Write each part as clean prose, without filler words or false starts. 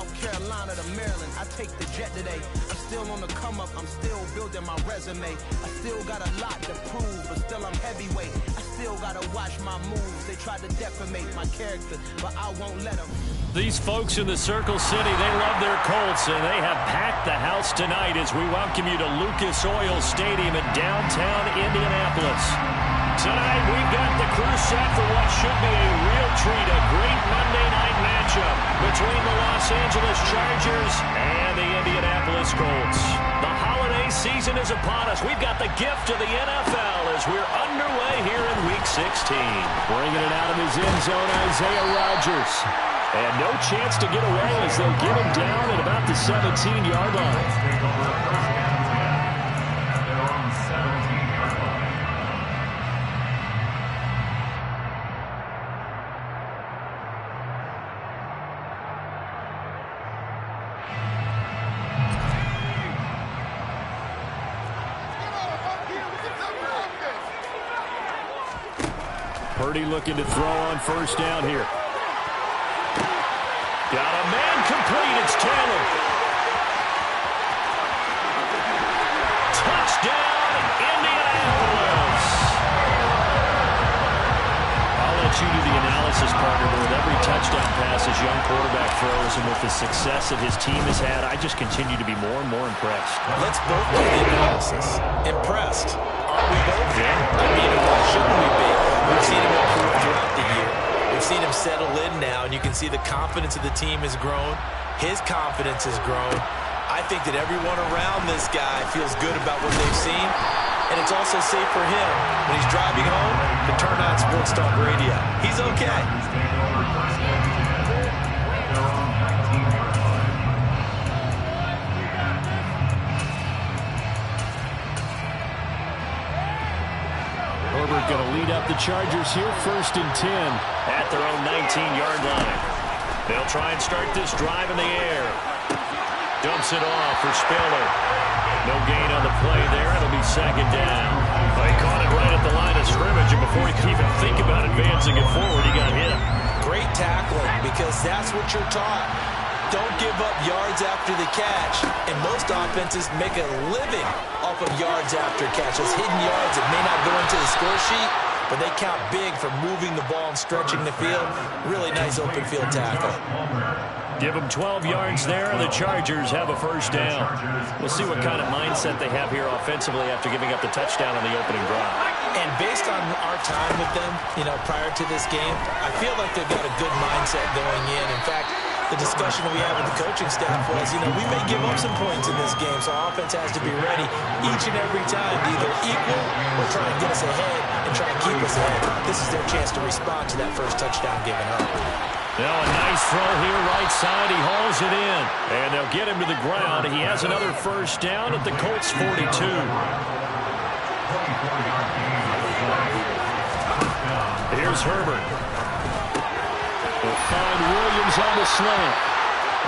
South Carolina to Maryland, I take the jet today. I'm still on the come up, I'm still building my resume. I still got a lot to prove, but still I'm heavyweight. I still gotta watch my moves. They tried to defamate my character, but I won't let them. These folks in the Circle City, they love their Colts, and they have packed the house tonight as we welcome you to Lucas Oil Stadium in downtown Indianapolis. Tonight, we've got the crew set for what should be a real treat, a great Monday night matchup between the Los Angeles Chargers and the Indianapolis Colts. The holiday season is upon us. We've got the gift of the NFL as we're underway here in Week 16. Bringing it out of his end zone, Isaiah Rodgers. And no chance to get away as they'll get him down at about the 17-yard line. Purdy looking to throw on first down here. Got a man complete. It's Taylor. Touchdown, Indianapolis. I'll let you do the analysis, partner, but with every touchdown pass his young quarterback throws and with the success that his team has had, I just continue to be more and more impressed. Let's both do the analysis. Impressed. Aren't we both? Yeah. I mean, why shouldn't we be? We've seen him improve throughout the year. We've seen him settle in now, and you can see the confidence of the team has grown. His confidence has grown. I think that everyone around this guy feels good about what they've seen, and it's also safe for him when he's driving home to turn on Sports Talk Radio. He's okay. Herbert going to lead up the Chargers here, 1st and 10 at their own 19-yard line. They'll try and start this drive in the air. Dumps it off for Spiller. No gain on the play there. It'll be 2nd down. He caught it right at the line of scrimmage, and before he could even think about advancing it forward, he got hit. Great tackling, because that's what you're taught. Don't give up yards after the catch. And most offenses make a living off of yards after catch. Those hidden yards that may not go into the score sheet, but they count big for moving the ball and stretching the field. Really nice open field tackle. Give them 12 yards there, and the Chargers have a 1st down. We'll see what kind of mindset they have here offensively after giving up the touchdown on the opening drive. And based on our time with them, prior to this game, I feel like they've got a good mindset going in. In fact, the discussion that we have with the coaching staff was, we may give up some points in this game, so our offense has to be ready each and every time to either equal or try and get us ahead and try and keep us ahead. This is their chance to respond to that first touchdown given up. Now a nice throw here, right side. He hauls it in, and they'll get him to the ground. He has another 1st down at the Colts 42. Here's Herbert. They'll find Williams on the slant,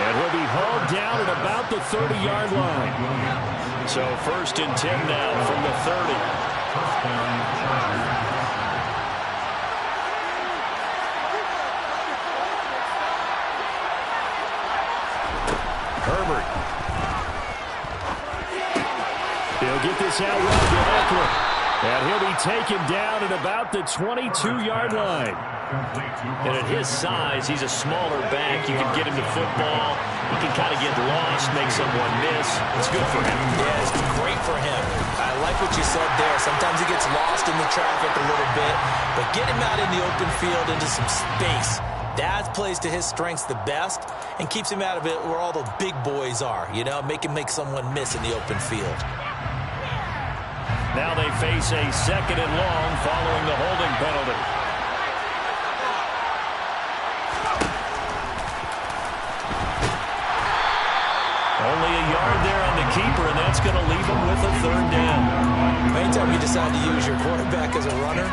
and he'll be hauled down at about the 30-yard line. So 1st and 10 now from the 30. Herbert. He'll get this out right to Eckler. And he'll be taken down at about the 22-yard line. And at his size, he's a smaller back. You can get him to football. He can kind of get lost, make someone miss. It's good for him. Yeah, it's great for him. I like what you said there. Sometimes he gets lost in the traffic a little bit. But get him out in the open field into some space. That plays to his strengths the best and keeps him out of it where all the big boys are, make him make someone miss in the open field. Now they face a 2nd and long following the holding penalty. Only a yard there on the keeper, and that's going to leave him with a 3rd down. Anytime you decide to use your quarterback as a runner,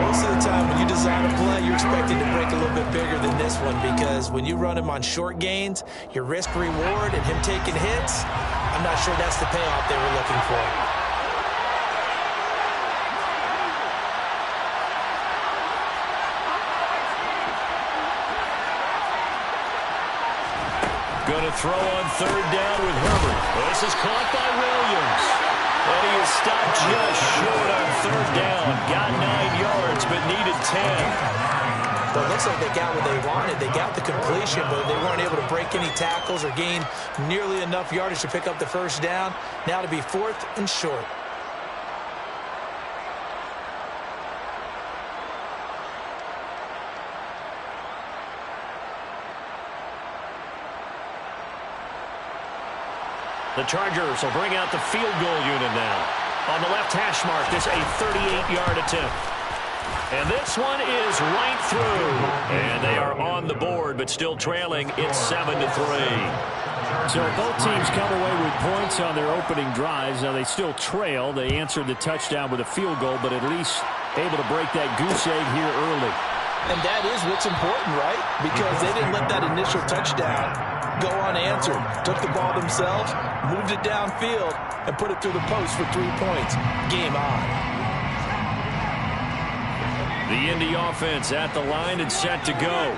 most of the time when you design a play, you're expecting to break a little bit bigger than this one, because when you run him on short gains, your risk-reward and him taking hits, I'm not sure that's the payoff they were looking for. Going to throw on third down with Herbert. This is caught by Williams. And he is stopped just short on third down. Got 9 yards, but needed 10. Well, it looks like they got what they wanted. They got the completion, but they weren't able to break any tackles or gain nearly enough yardage to pick up the first down. Now to be 4th and short. The Chargers will bring out the field goal unit now. On the left hash mark, this a 38-yard attempt. And this one is right through. And they are on the board, but still trailing. It's 7-3. So both teams come away with points on their opening drives. Now they still trail. They answered the touchdown with a field goal, but at least able to break that goose egg here early. And that is what's important, right? Because they didn't let that initial touchdown go unanswered. Took the ball themselves, moved it downfield, and put it through the post for 3 points. Game on. The Indy offense at the line and set to go.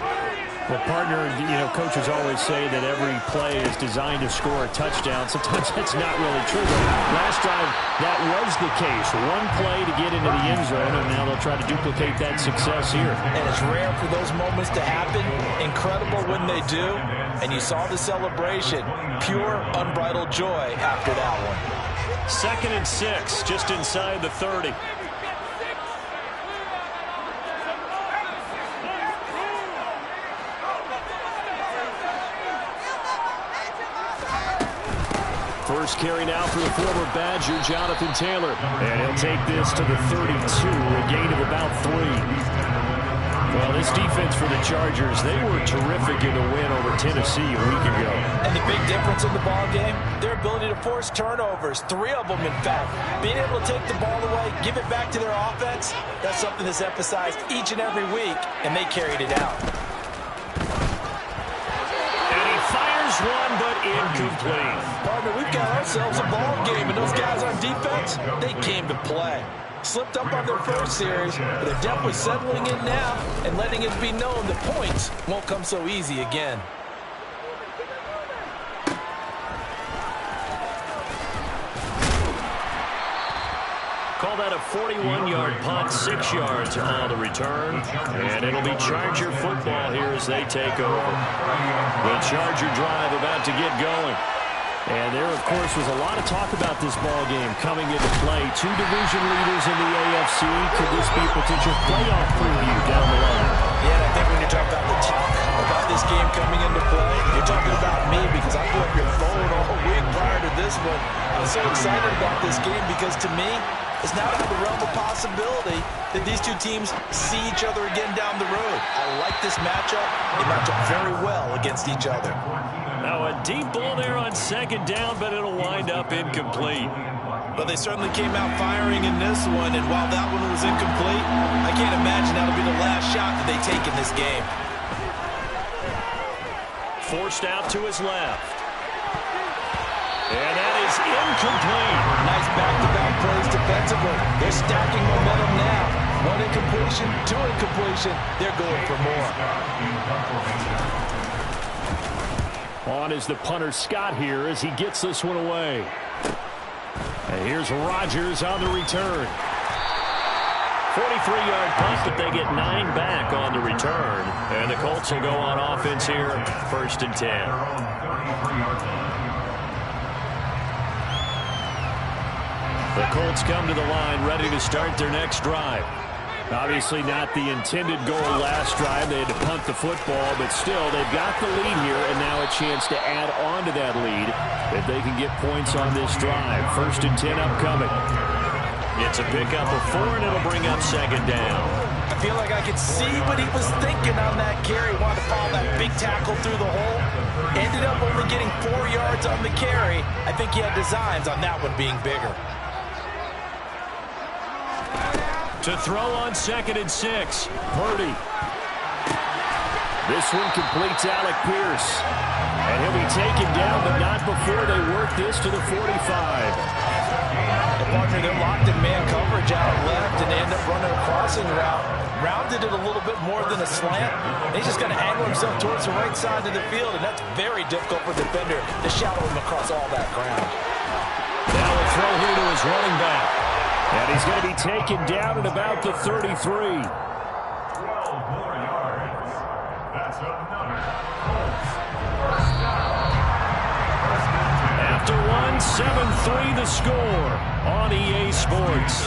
Well, partner, coaches always say that every play is designed to score a touchdown. Sometimes that's not really true. But last drive, that was the case. One play to get into the end zone, and now they'll try to duplicate that success here. And it's rare for those moments to happen. Incredible when they do. And you saw the celebration. Pure, unbridled joy after that one. 2nd and 6, just inside the 30. First carry now for the former Badger, Jonathan Taylor. And he'll take this to the 32, a gain of about 3. Well, this defense for the Chargers, they were terrific in the win over Tennessee a week ago. And the big difference in the ball game, their ability to force turnovers, 3 of them, in fact. Being able to take the ball away, give it back to their offense, that's something that's emphasized each and every week, and they carried it out. One, but incomplete. Partner, we've got ourselves a ball game, and those guys on defense, they came to play. Slipped up on their first series, but they're definitely settling in now and letting it be known that points won't come so easy again. Call that a 41-yard punt, 6 yards on the return. And it'll be Charger football here as they take over. The Charger drive about to get going. And there, of course, was a lot of talk about this ball game coming into play. 2 division leaders in the AFC. Could this be a potential playoff preview down the line? Yeah, and I think when you're talking about the talk about this game coming into play, you're talking about me because I blew up your phone all week prior to this one. I was so excited about this game because, to me, it's now out of the realm of possibility that these two teams see each other again down the road. I like this matchup. They match up very well against each other. Now a deep ball there on 2nd down, but it'll wind up incomplete. But they certainly came out firing in this one, and while that one was incomplete, I can't imagine that'll be the last shot that they take in this game. Forced out to his left. And that is incomplete. Nice back-to-back plays defensively. They're stacking momentum now. 1 incompletion, 2 incompletion. They're going for more. On is the punter Scott here as he gets this one away. And here's Rodgers on the return. 43-yard punt, but they get 9 back on the return. And the Colts will go on offense here, 1st and 10. The Colts come to the line ready to start their next drive. Obviously not the intended goal last drive. They had to punt the football, but still they've got the lead here, and now a chance to add on to that lead if they can get points on this drive. 1st and 10 upcoming. It's a pickup of 4, and it'll bring up 2nd down. I feel like I could see what he was thinking on that carry. Wanted to follow that big tackle through the hole. Ended up only getting 4 yards on the carry. I think he had designs on that one being bigger. To throw on 2nd and 6. Purdy. This one completes Alec Pierce. And he'll be taken down, but not before they work this to the 45. And partner, they're locked in man coverage out left, and they end up running a crossing route. Rounded it a little bit more than a slant. He's just going to angle himself towards the right side of the field, and that's very difficult for the defender to shadow him across all that ground. Now a throw here to his running back. And he's going to be taken down at about the 33. 12 more yards. That's another Colts. First down. After one, 7-3 the score on EA Sports.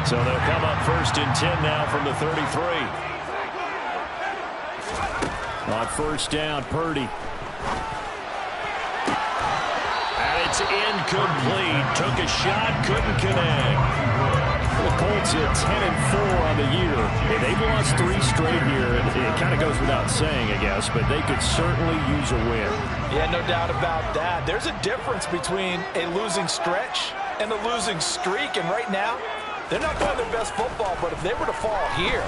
So they'll come up 1st and 10 now from the 33. On 1st down, Purdy. And it's incomplete. Took a shot, couldn't connect. The Colts at 10-4 on the year. And they've lost 3 straight here. It kind of goes without saying, I guess, but they could certainly use a win. Yeah, no doubt about that. There's a difference between a losing stretch and a losing streak, and right now, they're not playing their best football, but if they were to fall here,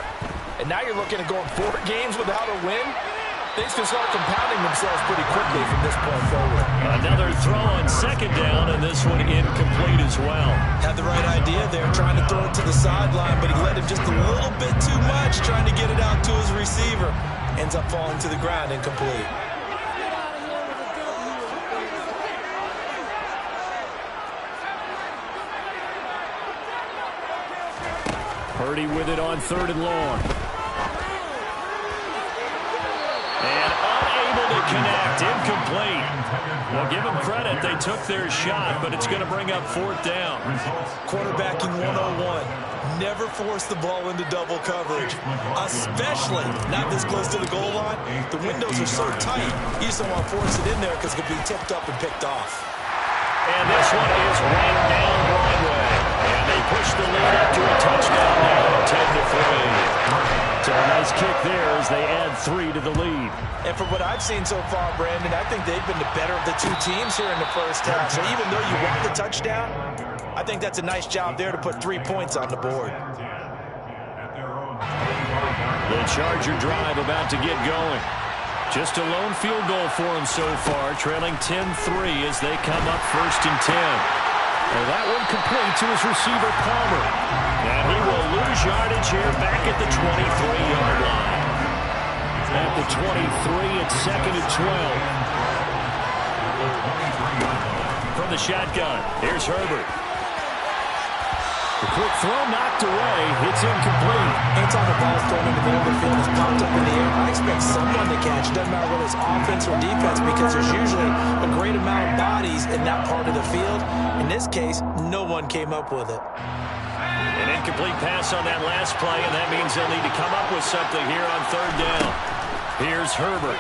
and now you're looking at going 4 games without a win, things can start compounding themselves pretty quickly from this point forward. Another throw on 2nd down, and this one incomplete as well. Had the right idea there, trying to throw it to the sideline, but he let him just a little bit too much, trying to get it out to his receiver. Ends up falling to the ground, incomplete. Purdy with it on 3rd and long. And unable to connect. Incomplete. Well, give them credit. They took their shot, but it's going to bring up 4th down. Quarterbacking 101. Never force the ball into double coverage, especially not this close to the goal line. The windows are so tight, you just don't want to force it in there because it could be tipped up and picked off. And this one is right down Broadway. And they push the lead up to a touchdown now, 10-3. So a nice kick there as they add 3 to the lead. And from what I've seen so far, Brandon, I think they've been the better of the 2 teams here in the first half. So even though you want the touchdown, I think that's a nice job there to put 3 points on the board. The Charger drive about to get going. Just a lone field goal for him so far, trailing 10-3 as they come up 1st and 10. And that one complete to his receiver, Palmer. And he will lose yardage here back at the 23-yard line. At the 23, it's 2nd and 12. From the shotgun, here's Herbert. The quick throw knocked away. It's incomplete. Anytime the ball's thrown in the middle of the field, it's popped up in the air, I expect someone to catch. It doesn't matter whether it's offense or defense because there's usually a great amount of bodies in that part of the field. In this case, no one came up with it. An incomplete pass on that last play, and that means they'll need to come up with something here on 3rd down. Here's Herbert.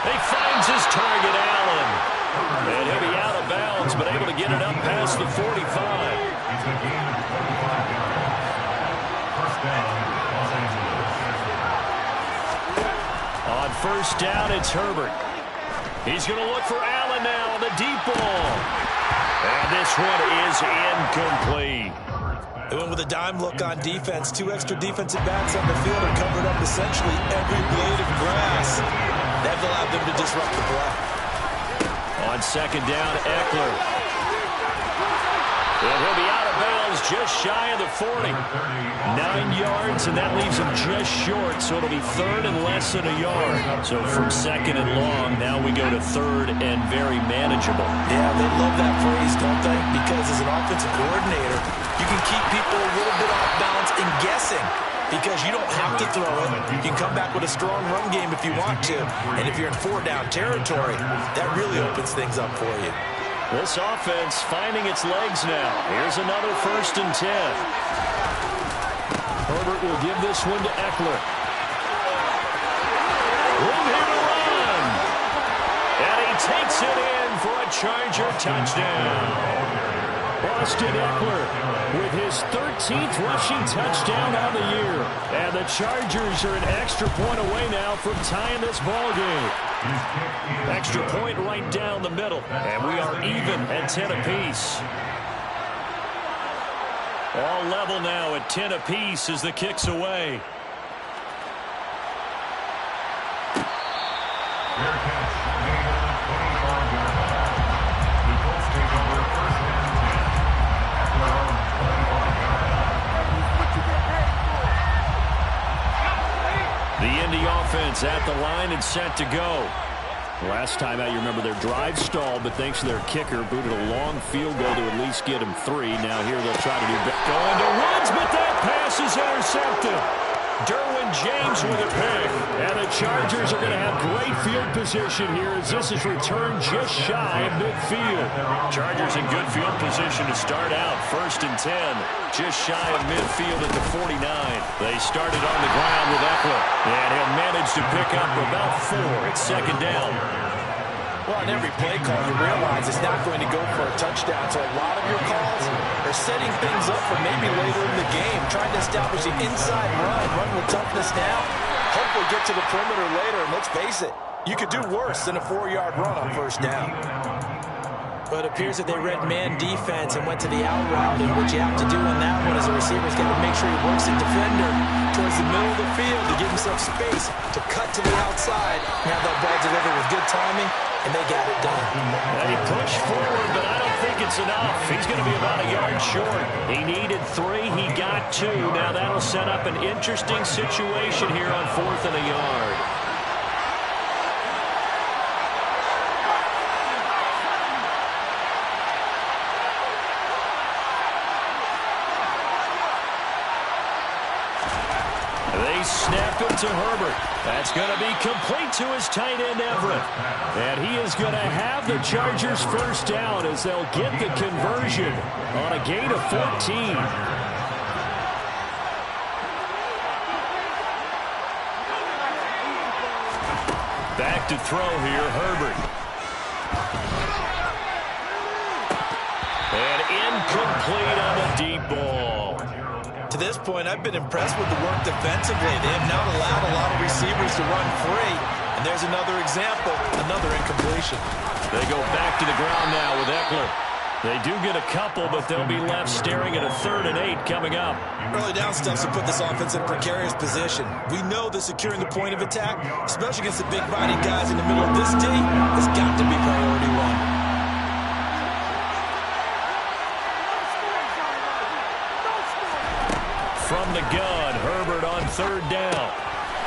He finds his target, Allen. And he'll be out of bounds, but able to get it up past the 45. On 1st down, it's Herbert. He's going to look for Allen now on the deep ball. And this one is incomplete. They went with a dime look on defense. 2 extra defensive backs on the field and covered up essentially every blade of grass. That allowed them to disrupt the play. On 2nd down, Eckler. And he'll be out of bounds just shy of the 40. 9 yards, and that leaves him just short, so it'll be 3rd and less than a yard. So from 2nd and long, now we go to 3rd and very manageable. Yeah, they love that phrase, don't they? Because as an offensive coordinator, you can keep people a little bit off balance and guessing. Because you don't have to throw it. You can come back with a strong run game if you want to. And if you're in 4-down territory, that really opens things up for you. This offense finding its legs now. Here's another 1st and 10. Herbert will give this one to Eckler. Room here to run. And he takes it in for a Charger touchdown. Austin Eckler with his 13th rushing touchdown on the year. And the Chargers are an extra point away now from tying this ball game. Extra point right down the middle. And we are even at 10 apiece. All level now at 10 apiece as the kick's away. Fair catch made on the 25-yard line. The Colts take over first and 10 at their own 25-yard line. The Indy offense at the line and set to go. Last time out, you remember their drive stalled, but thanks to their kicker, booted a long field goal to at least get him 3. Now here they'll try to do better. Going to Woods, but that pass is intercepted. Derwin James with a pick. And the Chargers are going to have great field position here as this is returned just shy of midfield. Chargers in good field position to start out. 1st and 10. Just shy of midfield at the 49. They started on the ground with Eckler. And he'll manage to pick up about 4 at 2nd down. Well, on every play call, you realize it's not going to go for a touchdown. So a lot of your calls are setting things up for maybe later in the game, trying to establish an inside run with toughness now. Hopefully get to the perimeter later, and let's face it, you could do worse than a 4-yard run on 1st down. But it appears that they read man defense and went to the out route, and what you have to do on that one is the receiver's got to make sure he works the defender towards the middle of the field to give himself space to cut to the outside and have that ball delivered with good timing, and they got it done. And he pushed forward, but I don't think it's enough. He's going to be about a yard short. He needed 3. He got 2. Now that'll set up an interesting situation here on 4th and a yard. They snap it to Herbert. That's going to be complete to his tight end, Everett. And he is going to have the Chargers 1st down as they'll get the conversion on a gain of 14. Back to throw here, Herbert. And incomplete on the deep ball. To this point, I've been impressed with the work defensively. They have not allowed a lot of receivers to run free. And there's another example, another incompletion. They go back to the ground now with Eckler. They do get a couple, but they'll be left staring at a 3rd and 8 coming up. Early down stuff to put this offense in a precarious position. We know that securing the point of attack, especially against the big body guys in the middle of this D, has got to be priority 1. From the gun, Herbert on 3rd down.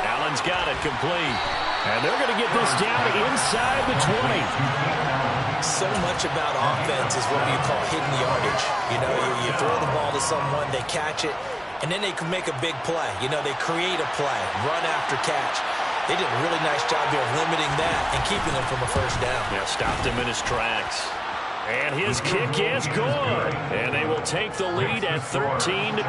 Allen's got it complete. And they're going to get this down inside the 20. So much about offense is what you call hidden yardage. You know, you throw the ball to someone, they catch it, and then they can make a big play. You know, they create a play, run after catch. They did a really nice job here of limiting that and keeping him from a 1st down. Yeah, stopped him in his tracks. And his kick is good. And they will take the lead at 13-10.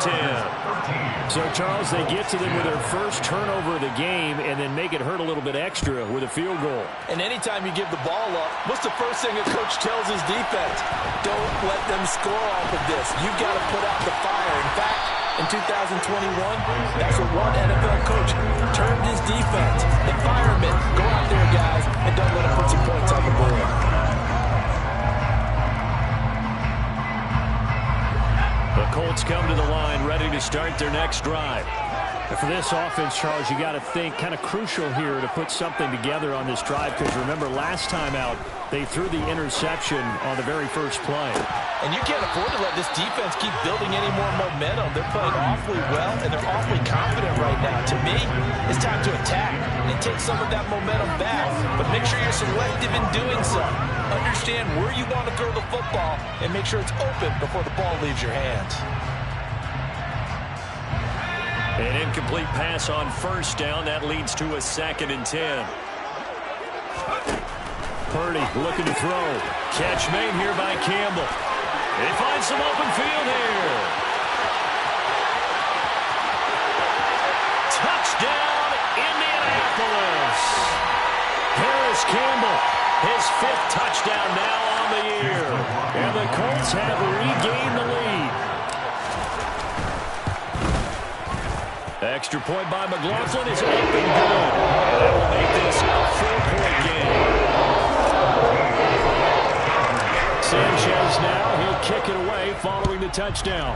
So, Charles, they get to them with their first turnover of the game and then make it hurt a little bit extra with a field goal. And anytime you give the ball up, what's the first thing a coach tells his defense? Don't let them score off of this. You've got to put out the fire. In fact, in 2021, that's what one NFL coach termed his defense. The firemen. Go out there, guys, and don't let them put some points on the board. The Colts come to the line ready to start their next drive. And for this offense, Charles, you got to think kind of crucial here to put something together on this drive, because remember last time out they threw the interception on the very first play. And you can't afford to let this defense keep building any more momentum. They're playing awfully well, and they're awfully confident right now. To me, it's time to attack and take some of that momentum back. But make sure you're selective in doing so. Understand where you want to throw the football and make sure it's open before the ball leaves your hands. An incomplete pass on 1st down. That leads to a 2nd and 10. Purdy looking to throw. Catch made here by Campbell. He finds some open field here. Touchdown, Indianapolis. Paris Campbell, his 5th touchdown now on the year. And the Colts have regained the lead. Extra point by McLaughlin is up and good. And that will make this a 4-point game. Sanchez now, he'll kick it away following the touchdown.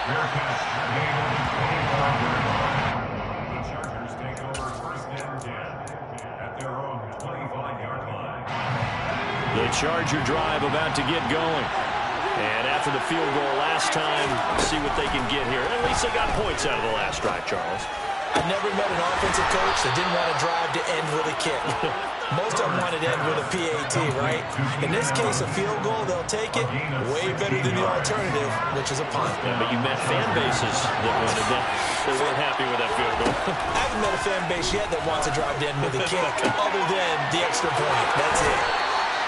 The Chargers take over first and 10 at their own 25-yard line. The Charger drive about to get going. And after the field goal last time, see what they can get here. At least they got points out of the last drive, Charles. I've never met an offensive coach that didn't want to drive to end with a kick. Most of them wanted to end with a PAT, right? In this case, a field goal, they'll take it. Way better than the alternative, which is a punt. Yeah, but you met fan bases that wanted that. They weren't happy with that field goal. I haven't met a fan base yet that wants to drive to end with a kick, other than the extra point. That's it.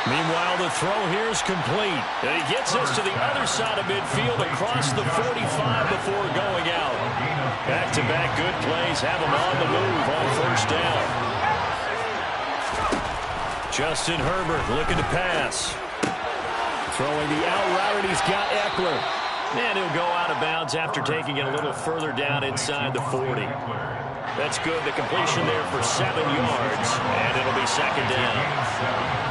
Meanwhile, the throw here is complete. And he gets us to the other side of midfield across the 45 before going out. Back-to-back good plays have him on the move on first down. Justin Herbert looking to pass. Throwing the out route, and he's got Eckler. And he'll go out of bounds after taking it a little further down inside the 40. That's good. The completion there for 7 yards, and it'll be second down.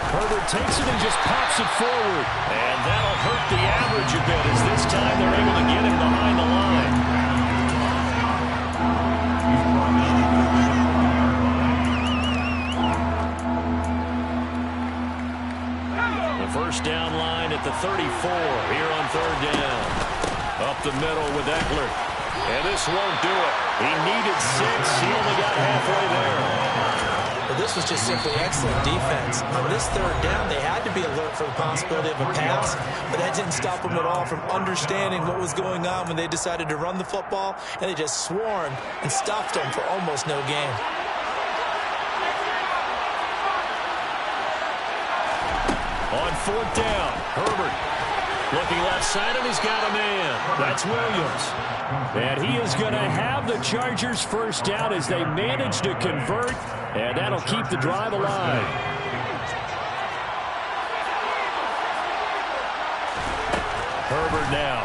Herbert takes it and just pops it forward. And that'll hurt the average a bit as this time they're able to get him behind the line. The first down line at the 34 here on third down. Up the middle with Eckler. And this won't do it. He needed 6. He only got halfway there. Well, this was just simply excellent defense. On this third down, they had to be alert for the possibility of a pass, but that didn't stop them at all from understanding what was going on when they decided to run the football, and they just swarmed and stopped them for almost no gain. On fourth down, Herbert looking left side, and he's got a man. That's Williams. And he is going to have the Chargers first down as they manage to convert, and that'll keep the drive alive. Herbert now.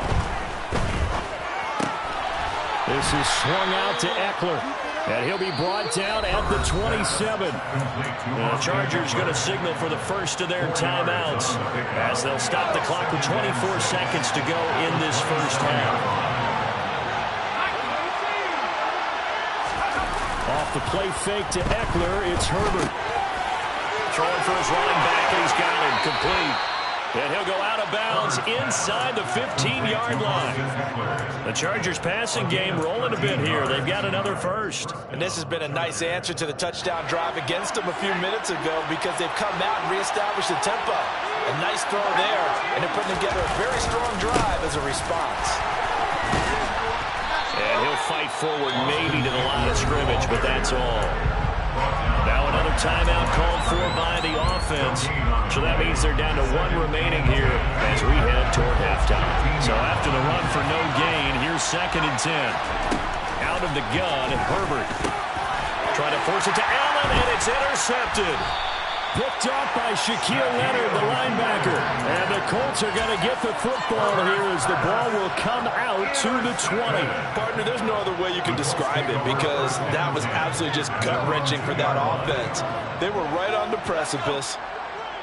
This is swung out to Eckler. And he'll be brought down at the 27. The Chargers going to signal for the first of their timeouts as they'll stop the clock with 24 seconds to go in this first half. Off the play fake to Eckler, it's Herbert. Throwing for his running back, and he's got him complete. And he'll go out of bounds inside the 15-yard line. The Chargers passing game rolling a bit here. They've got another first. And this has been a nice answer to the touchdown drive against them a few minutes ago because they've come out and reestablished the tempo. A nice throw there, and they're putting together a very strong drive as a response. And he'll fight forward maybe to the line of scrimmage, but that's all. Now another timeout called for by the offense. So that means they're down to 1 remaining here as we head toward halftime. So after the run for no gain, here's 2nd and 10. Out of the gun, Herbert. Trying to force it to Allen, and it's intercepted. Picked off by Shaquille Leonard, the linebacker. And the Colts are going to get the football here as the ball will come out to the 20. Partner, there's no other way you can describe it because that was absolutely just gut-wrenching for that offense. They were right on the precipice.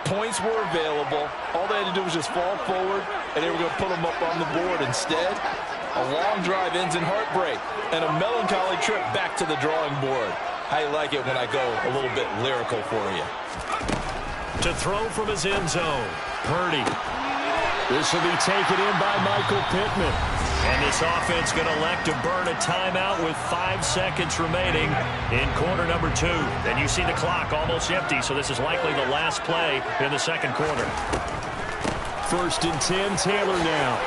Points were available. All they had to do was just fall forward, and they were going to put them up on the board. Instead, a long drive ends in heartbreak and a melancholy trip back to the drawing board. How you like it when I go a little bit lyrical for you? To throw from his end zone, Purdy. This will be taken in by Michael Pittman. And this offense going to elect to burn a timeout with 5 seconds remaining in quarter number 2. And you see the clock almost empty, so this is likely the last play in the second quarter. 1st and 10, Taylor now.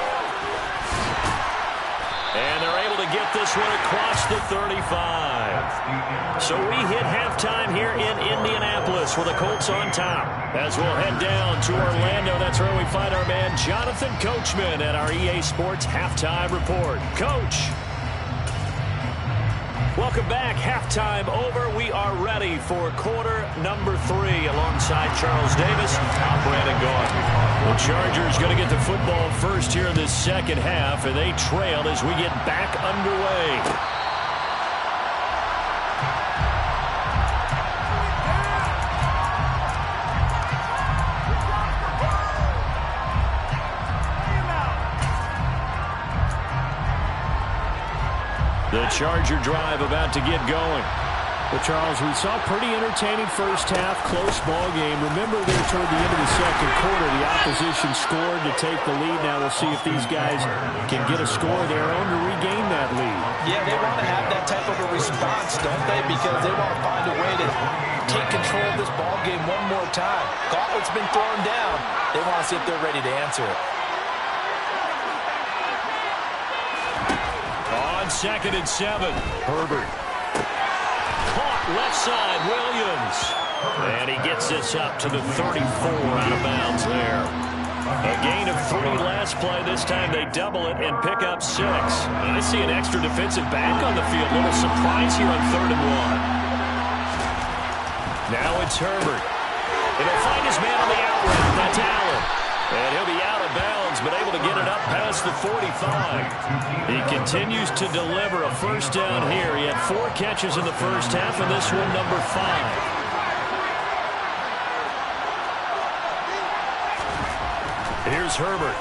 And they're able to get this one across the 35. So we hit halftime here in Indianapolis with the Colts on top. As we'll head down to Orlando, that's where we find our man Jonathan Coachman at our EA Sports Halftime Report. Coach. Welcome back. Halftime over. We are ready for quarter number 3 alongside Charles Davis. I'm Brandon Gaudin. The Chargers going to get the football first here in this second half, and they trail as we get back underway. The Charger drive about to get going. Well, Charles, we saw a pretty entertaining first half, close ball game. Remember there toward the end of the second quarter, the opposition scored to take the lead. Now we'll see if these guys can get a score of their own to regain that lead. Yeah, they want to have that type of a response, don't they? Because they want to find a way to take control of this ball game one more time. Gauntlet's been thrown down. They want to see if they're ready to answer it. On 2nd and 7, Herbert. Caught left side, Williams. And he gets this up to the 34 out of bounds there. A gain of 3 last play. This time they double it and pick up 6. And I see an extra defensive back on the field. Little surprise here on 3rd and 1. Now it's Herbert. And he'll find his man on the out route. That's Allen. And he'll be out of bounds, but able to get it up past the 45. He continues to deliver a first down here. He had 4 catches in the first half, and this one number 5. Here's Herbert.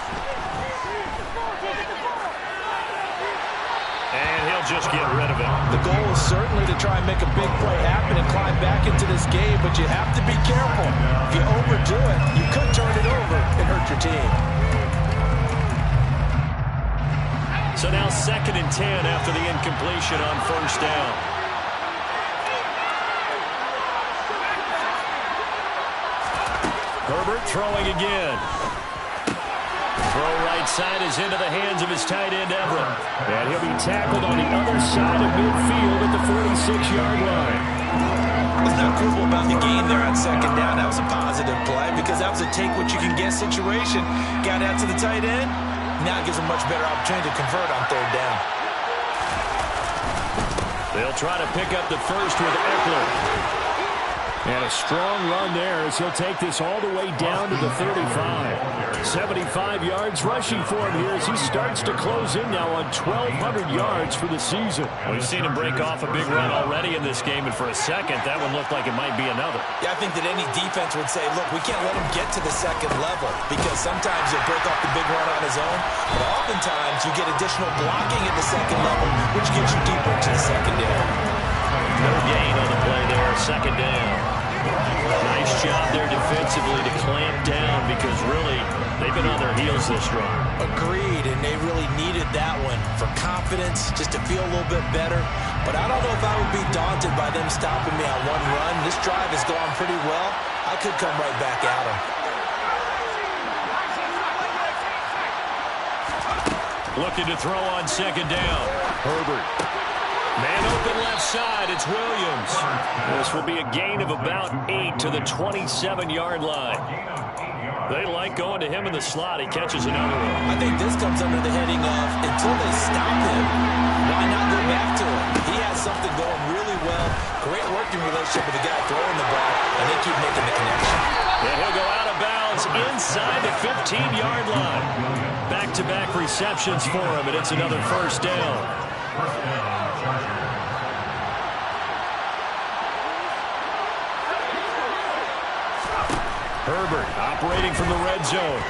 And he'll just get rid of it. The goal is certainly to try and make a big play happen and climb back into this game, but you have to be careful. If you overdo it, you could turn it over and hurt your team. So now 2nd and 10 after the incompletion on first down. Herbert throwing again. Throw right side is into the hands of his tight end, Everett. And he'll be tackled on the other side of midfield at the 46-yard line. What's not cool about the game there on 2nd down? That was a positive play because that was a take-what-you-can-get situation. Got out to the tight end. Now it gives a much better opportunity to convert on 3rd down. They'll try to pick up the first with Eckler. And a strong run there as he'll take this all the way down to the 35. 75 yards rushing for him here as he starts to close in now on 1,200 yards for the season. We've seen him break off a big run already in this game, and for a second, that one looked like it might be another. Yeah, I think that any defense would say, look, we can't let him get to the 2nd level because sometimes he'll break off the big run on his own, but oftentimes you get additional blocking at the 2nd level, which gets you deeper into the secondary. No gain on the play there, 2nd down. Nice job there defensively to clamp down because really they've been on their heels this run. Agreed, and they really needed that one for confidence, just to feel a little bit better. But I don't know if I would be daunted by them stopping me on one run. This drive has gone pretty well. I could come right back at them. Looking to throw on 2nd down. Herbert. Man open left side, it's Williams. This will be a gain of about 8 to the 27-yard line. They like going to him in the slot. He catches another one. I think this comes under the heading of, until they stop him, why not go back to him? He has something going really well. Great working relationship with the guy throwing the ball, and they keep making the connection. And he'll go out of bounds inside the 15-yard line. Back-to-back receptions for him, and it's another first down. Herbert operating from the red zone.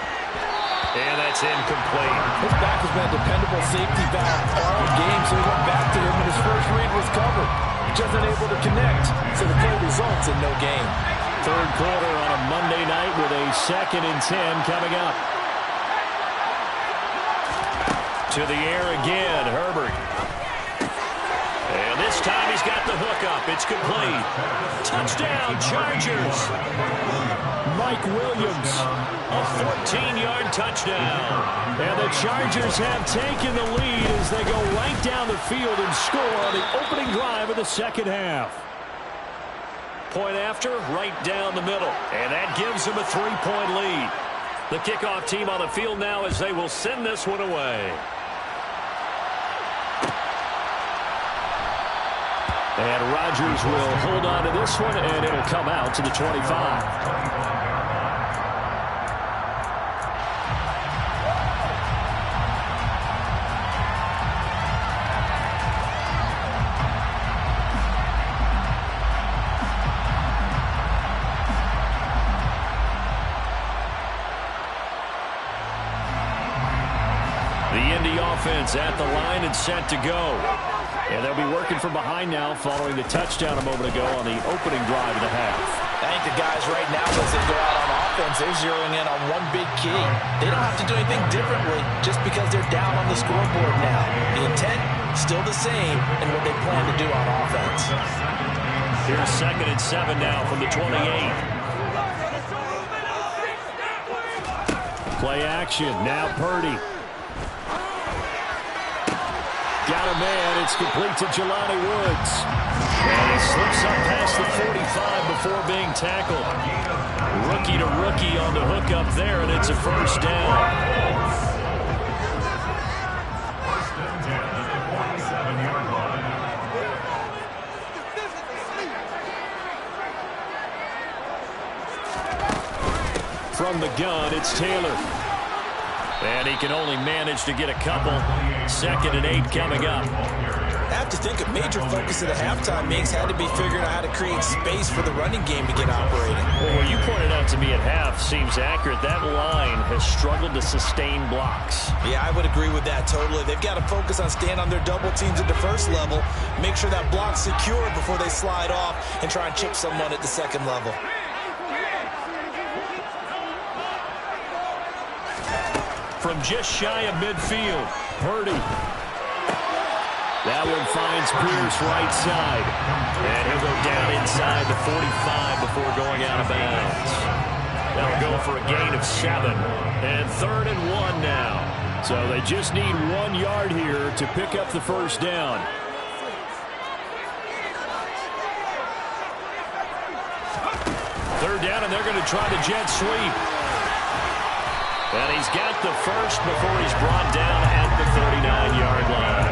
And that's incomplete. His back has been a dependable safety valve all game, so he went back to him when his first read was covered. Just unable to connect, so the play results in no gain. 3rd quarter on a Monday night with a 2nd and 10 coming up. To the air again, Herbert. And this time he's got the hook up. It's complete. Touchdown, Chargers. Mike Williams. A 14-yard touchdown. And the Chargers have taken the lead as they go right down the field and score on the opening drive of the second half. Point after, right down the middle. And that gives them a 3-point lead. The kickoff team on the field now as they will send this one away. And Rodgers will hold on to this one, and it'll come out to the 25. Offense at the line and set to go. And they'll be working from behind now following the touchdown a moment ago on the opening drive of the half. I think the guys right now, as they go out on offense, they're zeroing in on one big key. They don't have to do anything differently just because they're down on the scoreboard now. The intent, still the same in what they plan to do on offense. Here's 2nd and 7 now from the 28. Play action. Now Purdy. Got a man. It's complete to Jelani Woods. And he slips up past the 45 before being tackled. Rookie to rookie on the hook up there, and it's a first down. First and 10 at the 47-yard line. From the gun, it's Taylor. And he can only manage to get a couple. 2nd and 8 coming up. I have to think a major focus of the halftime meetings had to be figuring out how to create space for the running game to get operating. Well, what you pointed out to me at half seems accurate. That line has struggled to sustain blocks. Yeah, I would agree with that totally. They've got to focus on staying on their double teams at the first level, make sure that block's secure before they slide off and try and chip someone at the second level. From just shy of midfield, Purdy. That one finds Pierce right side. And he'll go down inside the 45 before going out of bounds. That'll go for a gain of 7. And 3rd and 1 now. So they just need 1 yard here to pick up the first down. Third down, and they're going to try the jet sweep. And he's got the first before he's brought down at the 39-yard line.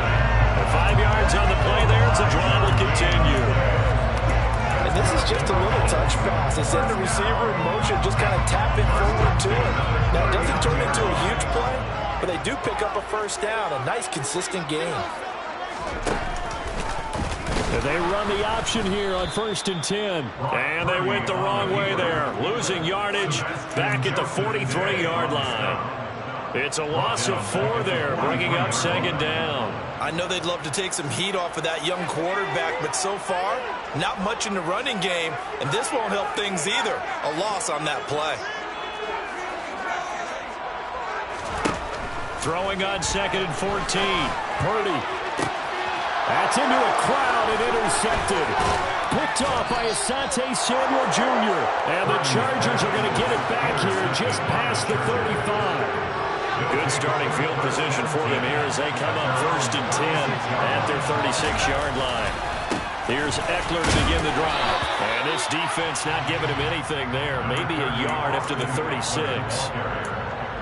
5 yards on the play there. It's a drive will continue. And this is just a little touch pass. They send the receiver in motion, just kind of tap it forward to him. Now, it doesn't turn into a huge play, but they do pick up a first down. A nice, consistent game. They run the option here on 1st and 10. And they went the wrong way there. Losing yardage back at the 43-yard line. It's a loss of 4 there, bringing up 2nd down. I know they'd love to take some heat off of that young quarterback, but so far, not much in the running game, and this won't help things either. A loss on that play. Throwing on 2nd and 14. Purdy. That's into a crowd and intercepted. Picked off by Asante Samuel Jr. And the Chargers are going to get it back here just past the 35. Good starting field position for them here as they come up 1st and 10 at their 36-yard line. Here's Eckler to begin the drive. And this defense not giving him anything there. Maybe a yard after the 36.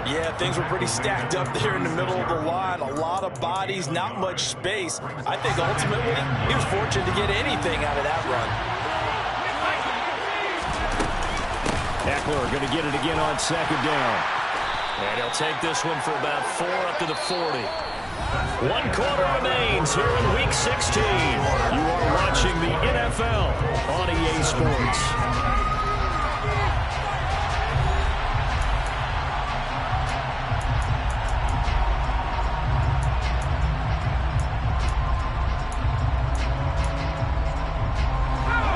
Yeah, things were pretty stacked up there in the middle of the line. A lot of bodies, not much space. I think ultimately he was fortunate to get anything out of that run. Eckler going to get it again on 2nd down. And he'll take this one for about 4 up to the 40. 1 quarter remains here in Week 16. You are watching the NFL on EA Sports.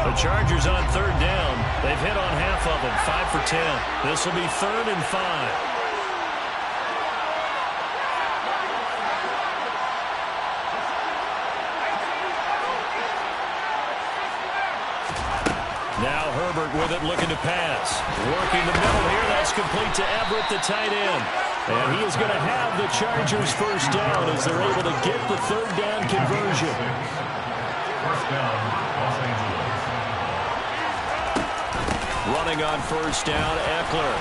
The Chargers on 3rd down. They've hit on half of them, 5 for 10. This will be 3rd and 5. Now Herbert with it, looking to pass. Working the middle here. That's complete to Everett, the tight end. And he is going to have the Chargers first down as they're able to get the third down conversion. First down, Los Angeles. Running on first down, Eckler.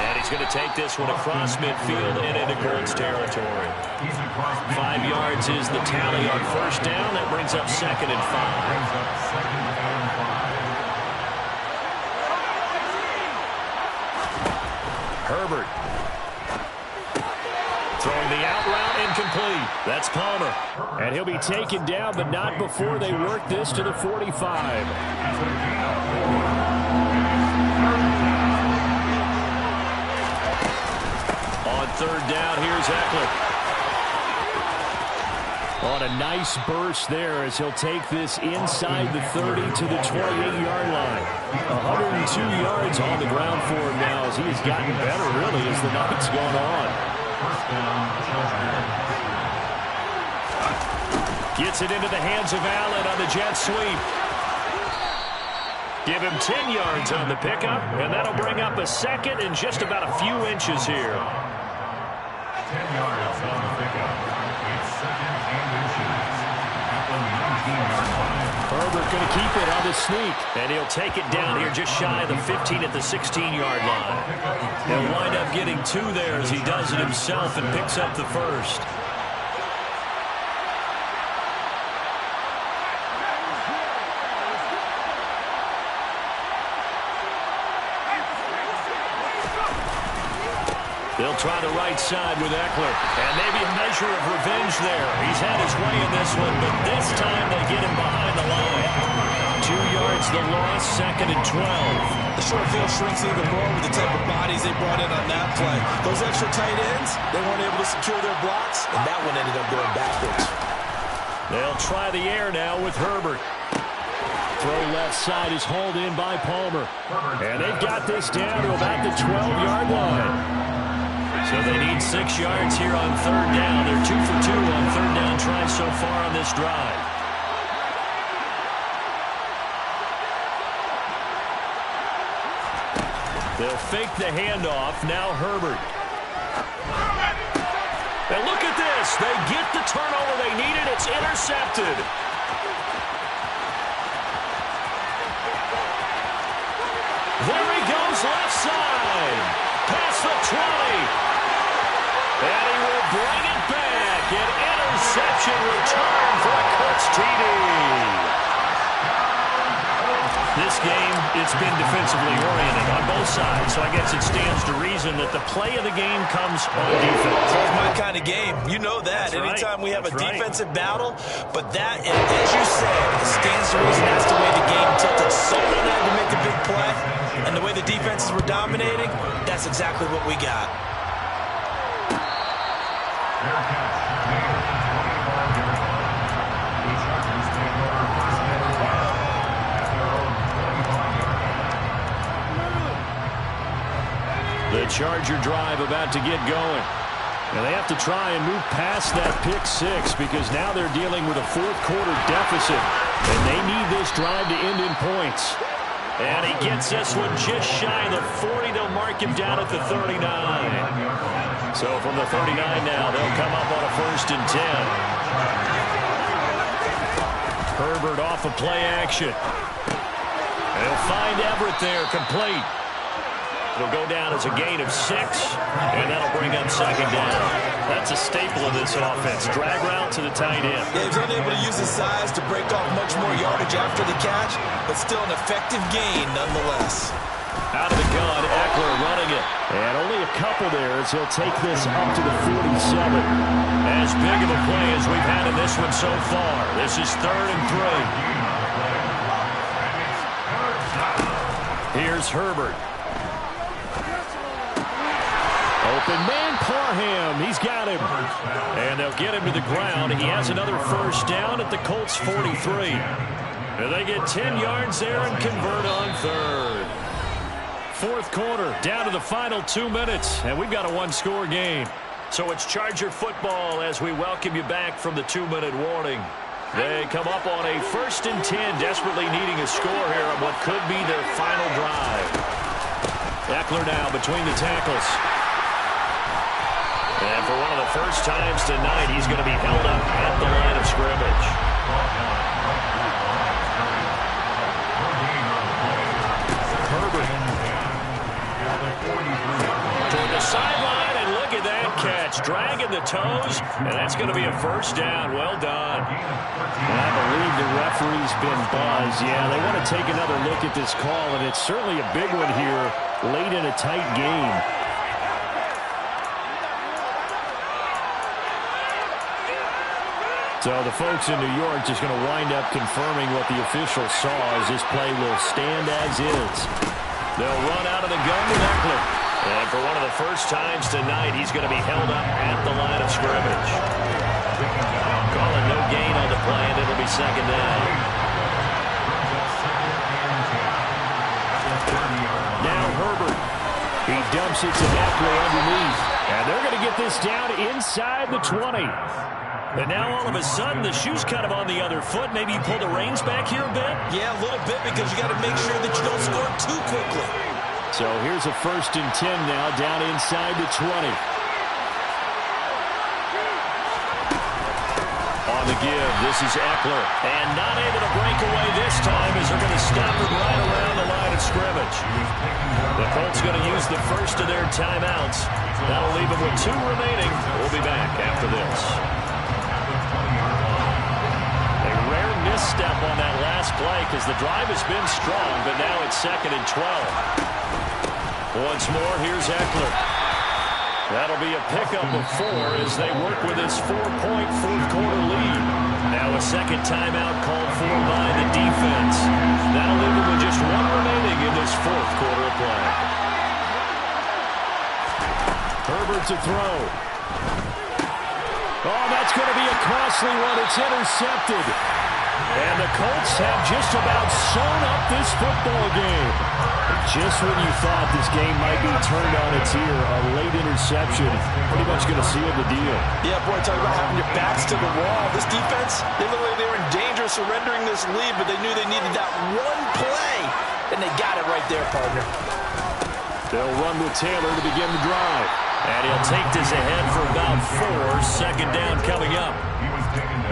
And he's going to take this one across midfield and into Colts territory. 5 yards is the tally on first down. That brings up 2nd and 5. Herbert. Throwing the out route, incomplete. That's Palmer. And he'll be taken down, but not before they work this to the 45. On third down, here's Eckler. On a nice burst there as he'll take this inside the 30 to the 28-yard line. 102 yards on the ground for him now as he has gotten better, really, as the night's gone on. Gets it into the hands of Allen on the jet sweep. Give him 10 yards on the pickup, and that'll bring up a second and just about a few inches here. 10 yards on the pickup. It's second and inches at the 19-yard line. Herbert going to keep it on the sneak, and he'll take it down here just shy of the 15 at the 16-yard line. He'll wind up getting 2 there as he does it himself and picks up the first. They'll try the right side with Eckler. And maybe a measure of revenge there. He's had his way in this one, but this time they get him behind the line. 2 yards the loss, 2nd and 12. The short field shrinks even more with the type of bodies they brought in on that play. Those extra tight ends, they weren't able to secure their blocks, and that one ended up going backwards. They'll try the air now with Herbert. Throw left side is hauled in by Palmer. And they've got this down to about the 12-yard line. So they need 6 yards here on third down. They're 2 for 2 on third down tries so far on this drive. They'll fake the handoff. Now Herbert. And look at this. They get the turnover they needed. It's intercepted. There he goes, left side. Past the 20. And he will bring it back. An interception return for a Colts TD. This game, it's been defensively oriented on both sides, so I guess it stands to reason that the play of the game comes on defense. That's my kind of game. You know that. That's right. Anytime we have That's a right. defensive battle, but that, as you said, it stands to reason that's the way the game tilted. Someone had to make a big play, and the way the defenses were dominating, that's exactly what we got. The Charger drive about to get going. And they have to try and move past that pick 6 because now they're dealing with a fourth-quarter deficit. And they need this drive to end in points. And he gets this one just shy of the 40. They'll mark him down at the 39. So from the 39 now, they'll come up on a 1st and 10. Herbert off of play action. They'll find Everett there, complete. It'll go down as a gain of 6, and that'll bring up 2nd down. That's a staple of this offense. Drag route to the tight end. Yeah, he's unable to use his size to break off much more yardage after the catch, but still an effective gain nonetheless. Out of the gun, Eckler running it. And only a couple there as he'll take this up to the 47. As big of a play as we've had in this one so far. This is 3rd and 3. Here's Herbert. Open man, Parham. He's got him. And they'll get him to the ground. He has another first down at the Colts 43. And they get 10 yards there and convert on 3rd. 4th quarter, down to the final 2 minutes. And we've got a 1-score game. So it's Charger football as we welcome you back from the 2-minute warning. They come up on a 1st and 10, desperately needing a score here on what could be their final drive. Eckler now between the tackles. And for one of the first times tonight, he's going to be held up at the line of scrimmage. Toward the sideline, and look at that catch. Dragging the toes, and that's going to be a first down. Well done. And I believe the referee's been buzzed. Yeah, they want to take another look at this call, and it's certainly a big one here late in a tight game. So the folks in New York just going to wind up confirming what the official saw as this play will stand as is. They'll run out of the gun with Eckler. And for one of the first times tonight, he's going to be held up at the line of scrimmage. Calling no gain on the play, and it'll be second down. Now Herbert. He dumps it to Eckler underneath. And they're going to get this down inside the 20. And now all of a sudden, the shoe's kind of on the other foot. Maybe you pull the reins back here a bit? Yeah, a little bit, because you got to make sure that you don't score too quickly. So here's a 1st and 10 now, down inside the 20. On the give, this is Eckler. And not able to break away this time as they're going to stop him right around the line of scrimmage. The Colts going to use the first of their timeouts. That'll leave them with 2 remaining. We'll be back after this. Misstep on that last play because the drive has been strong, but now it's 2nd and 12. Once more, here's Eckler. That'll be a pickup of 4 as they work with this 4-point fourth-quarter lead. Now a second timeout called for by the defense. That'll leave them with just 1 remaining in this fourth quarter of play. Herbert to throw. Oh, that's going to be a costly one. It's intercepted. And the Colts have just about sewn up this football game. Just when you thought this game might be turned on its ear, a late interception pretty much going to seal the deal. Yeah, boy, talk about having your backs to the wall. This defense, they look like they were in danger of surrendering this lead, but they knew they needed that one play, and they got it right there, partner. They'll run with Taylor to begin the drive. And he'll take this ahead for about 4. Second down coming up.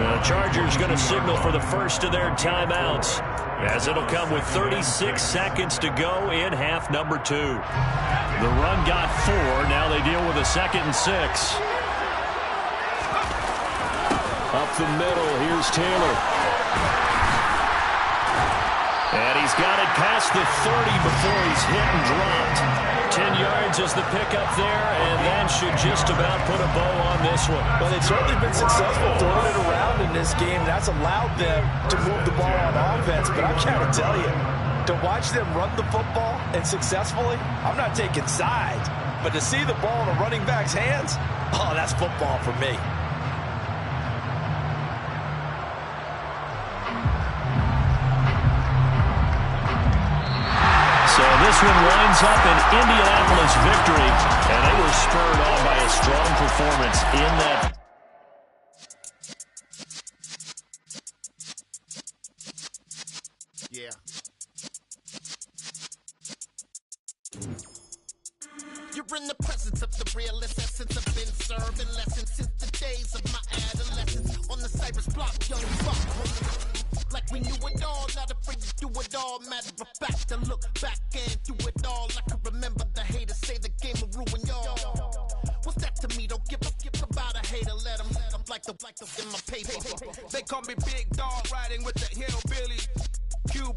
The Chargers going to signal for the first of their timeouts, as it'll come with 36 seconds to go in half number 2. The run got 4. Now they deal with a 2nd and 6. Up the middle, here's Taylor. And he's got it past the 30 before he's hit and dropped. 10 yards is the pickup there, and that should just about put a bow on this one. Well, they've certainly been successful throwing it around in this game. That's allowed them to move the ball on offense. But I'm trying to tell you, to watch them run the football and successfully, I'm not taking sides. But to see the ball in a running back's hands, oh, that's football for me. So this one winds up an Indianapolis victory, and they were spurred on by a strong performance in that. Yeah. You're in the presence of the realest essence. I've been serving lessons since the days of my adolescence. On the Cypress block, young buck. Like we knew it all, not afraid to do it all. Matter of fact, to look back and do it all. I can remember the haters say the game will ruin y'all. What's that to me? Don't give about a hater. Let them like the in my paper. They call me Big Dog, riding with the hillbilly. Cube